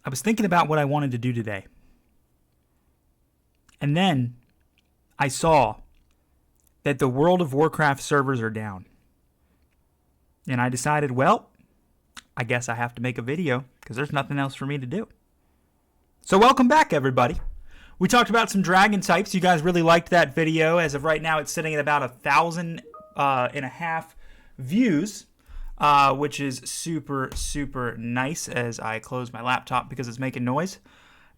I was thinking about what I wanted to do today. And then I saw that the World of Warcraft servers are down. And I decided, well, I guess I have to make a video because there's nothing else for me to do. So welcome back, everybody. We talked about some dragon types. You guys really liked that video. As of right now, it's sitting at about 1,500 views, which is super, super nice as I close my laptop because it's making noise.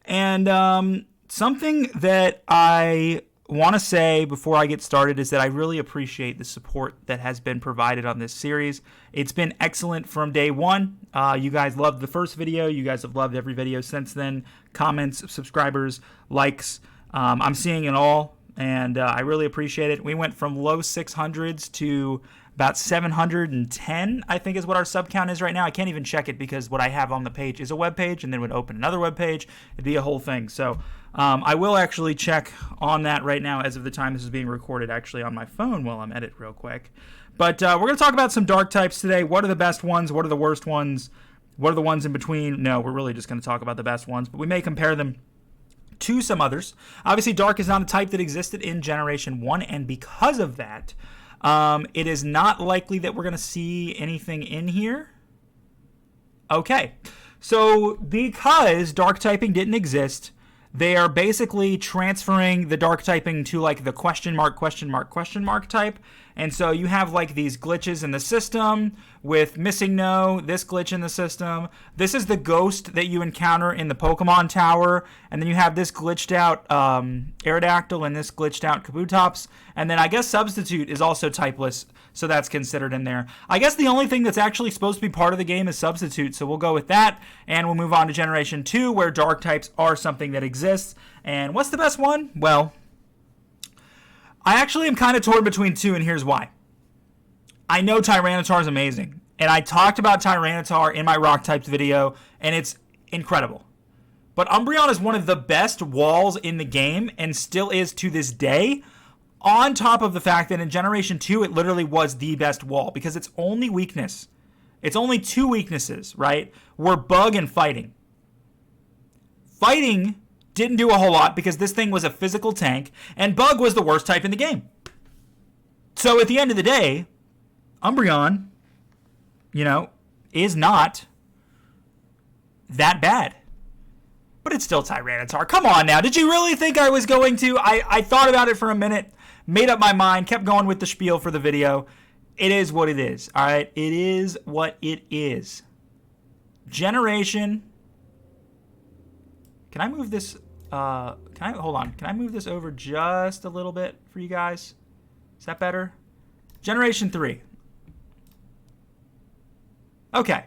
And something that I want to say before I get started is that I really appreciate the support that has been provided on this series. It's been excellent from day one. You guys loved the first video. You guys have loved every video since then. Comments, subscribers, likes. I'm seeing it all, and I really appreciate it. We went from low 600s to about 710, I think is what our sub count is right now. I can't even check it because what I have on the page is a web page, and then would open another web page. It'd be a whole thing. So I will actually check on that right now as of the time this is being recorded, actually on my phone while I'm at it real quick. But we're going to talk about some dark types today. What are the best ones? What are the worst ones? What are the ones in between? No, we're really just going to talk about the best ones, but we may compare them to some others. Obviously, dark is not a type that existed in Generation 1, and because of that, it is not likely that we're going to see anything in here. Okay, so because dark typing didn't exist, they are basically transferring the dark typing to like the question mark type. And so you have like these glitches in the system with missing no, this glitch in the system. This is the ghost that you encounter in the Pokemon Tower. And then you have this glitched out Aerodactyl and this glitched out Kabutops. And then I guess Substitute is also typeless, so that's considered in there. I guess the only thing that's actually supposed to be part of the game is Substitute, so we'll go with that. And we'll move on to Generation 2, where dark types are something that exists. And what's the best one? Well, I actually am kind of torn between two, and here's why. I know Tyranitar is amazing, and I talked about Tyranitar in my rock types video, and it's incredible. But Umbreon is one of the best walls in the game, and still is to this day, on top of the fact that in Generation 2, it literally was the best wall, because its only weakness, its only two weaknesses, right, were bug and fighting. Fighting didn't do a whole lot because this thing was a physical tank, and bug was the worst type in the game. So at the end of the day, Umbreon, is not that bad. But it's still Tyranitar. Come on now. Did you really think I was going to? I thought about it for a minute, made up my mind, kept going with the spiel for the video. It is what it is, all right? It is what it is. Generation. Can I move this? Hold on. Can I move this over just a little bit for you guys? Is that better? Generation 3. Okay.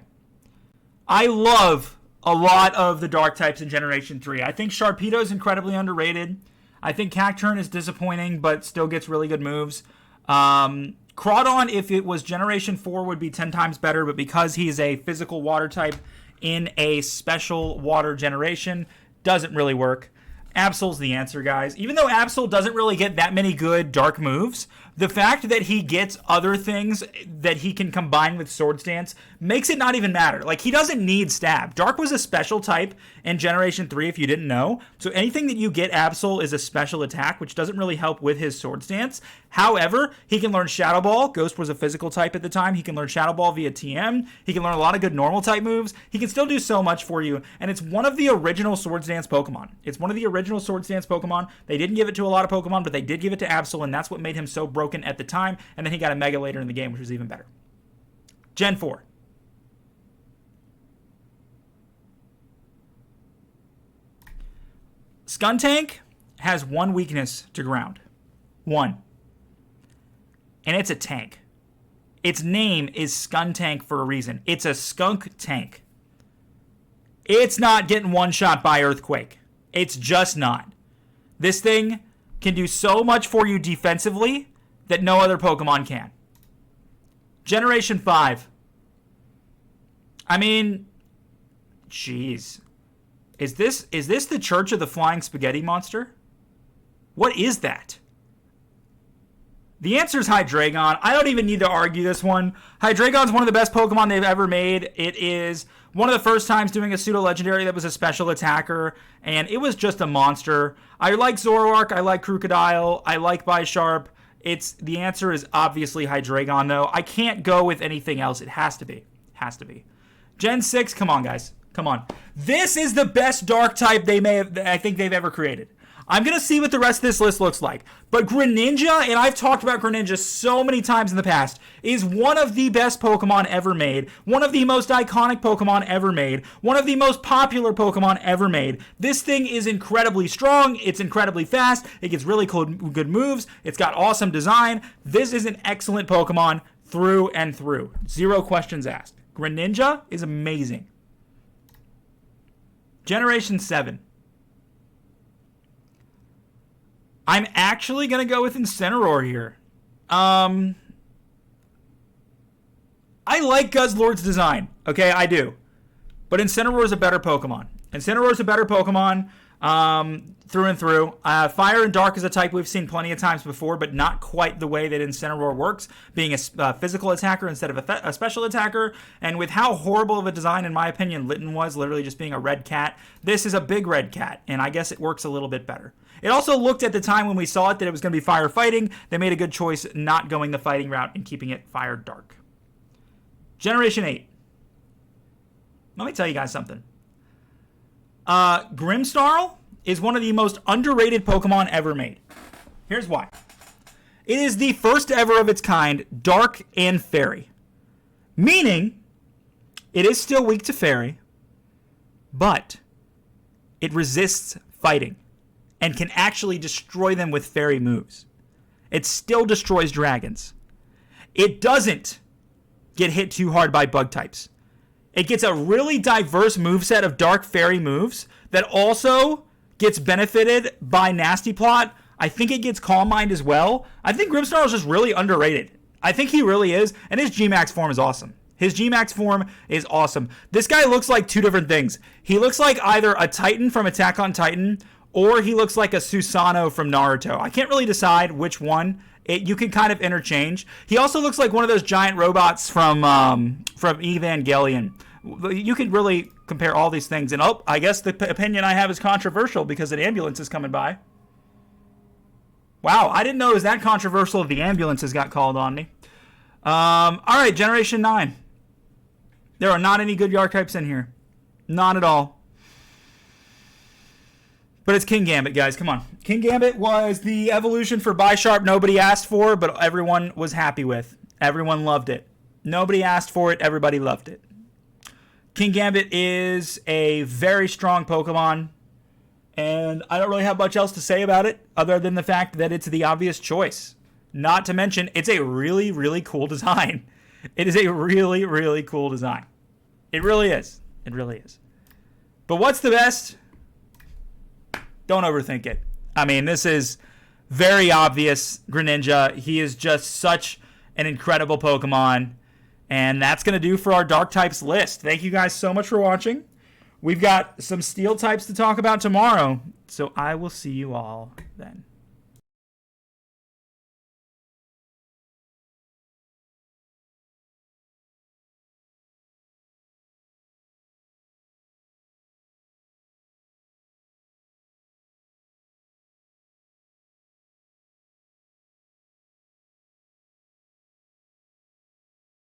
I love a lot of the dark types in Generation 3. I think Sharpedo is incredibly underrated. I think Cacturne is disappointing, but still gets really good moves. Crawdon, if it was Generation 4, would be 10 times better, but because he's a physical water type in a special water generation, doesn't really work. Absol's the answer, guys. Even though Absol doesn't really get that many good dark moves, the fact that he gets other things that he can combine with Swords Dance makes it not even matter. Like, he doesn't need Stab. Dark was a special type in Generation 3, if you didn't know. So anything that you get Absol is a special attack, which doesn't really help with his Swords Dance. However, he can learn Shadow Ball. Ghost was a physical type at the time. He can learn Shadow Ball via TM. He can learn a lot of good normal type moves. He can still do so much for you. And it's one of the original Swords Dance Pokemon. It's one of the original Swords Dance Pokemon. They didn't give it to a lot of Pokemon, but they did give it to Absol, and that's what made him so broken at the time. And then he got a Mega later in the game, which was even better. Gen 4. Skuntank has one weakness to ground. One. And it's a tank. Its name is Skuntank for a reason. It's a skunk tank. It's not getting one shot by Earthquake. It's just not. This thing can do so much for you defensively that no other Pokemon can. Generation 5. I mean, jeez. Is this the Church of the Flying Spaghetti Monster? What is that? The answer is Hydreigon. I don't even need to argue this one. Hydreigon's one of the best Pokemon they've ever made. It is One of the first times doing a pseudo-legendary that was a special attacker, and it was just a monster. I like Zoroark, I like Crocodile, I like Bisharp. The answer is obviously Hydreigon, though. I can't go with anything else. It has to be. Has to be. Gen 6, come on, guys. Come on. This is the best dark type I think they've ever created. I'm going to see what the rest of this list looks like. But Greninja, and I've talked about Greninja so many times in the past, is one of the best Pokemon ever made. One of the most iconic Pokemon ever made. One of the most popular Pokemon ever made. This thing is incredibly strong. It's incredibly fast. It gets really cool, good moves. It's got awesome design. This is an excellent Pokemon through and through. Zero questions asked. Greninja is amazing. Generation 7. I'm actually going to go with Incineroar here. I like Guzzlord's design. Okay, I do. But Incineroar is a better Pokemon. Incineroar is a better Pokemon through and through. Fire and Dark is a type we've seen plenty of times before, but not quite the way that Incineroar works, being a physical attacker instead of a special attacker. And with how horrible of a design, in my opinion, Litten was, literally just being a red cat, this is a big red cat, and I guess it works a little bit better. It also looked at the time when we saw it that it was going to be fire fighting. They made a good choice not going the fighting route and keeping it fire dark. Generation 8. Let me tell you guys something. Grimmsnarl is one of the most underrated Pokemon ever made. Here's why. It is the first ever of its kind, dark and fairy. Meaning, it is still weak to fairy, but it resists fighting and can actually destroy them with fairy moves. It still destroys dragons. It doesn't get hit too hard by bug types. It gets a really diverse moveset of dark fairy moves that also gets benefited by Nasty Plot. I think it gets Calm Mind as well. I think Grimmsnarl is just really underrated. I think he really is, and his G-Max form is awesome. His G-Max form is awesome. This guy looks like two different things. He looks like either a Titan from Attack on Titan, or he looks like a Susanoo from Naruto. I can't really decide which one. You can kind of interchange. He also looks like one of those giant robots from Evangelion. You can really compare all these things. And I guess the opinion I have is controversial because an ambulance is coming by. Wow, I didn't know it was that controversial if the ambulances got called on me. All right, Generation 9. There are not any good Archetypes in here. Not at all. But it's Kingambit, guys. Come on. Kingambit was the evolution for Bisharp nobody asked for, but everyone was happy with. Everyone loved it. Nobody asked for it. Everybody loved it. Kingambit is a very strong Pokemon, and I don't really have much else to say about it other than the fact that it's the obvious choice. Not to mention, it's a really, really cool design. It is a really, really cool design. It really is. It really is. But what's the best? Don't overthink it. I mean, this is very obvious. Greninja, he is just such an incredible Pokemon. And that's going to do for our Dark Types list. Thank you guys so much for watching. We've got some Steel types to talk about tomorrow. So I will see you all then.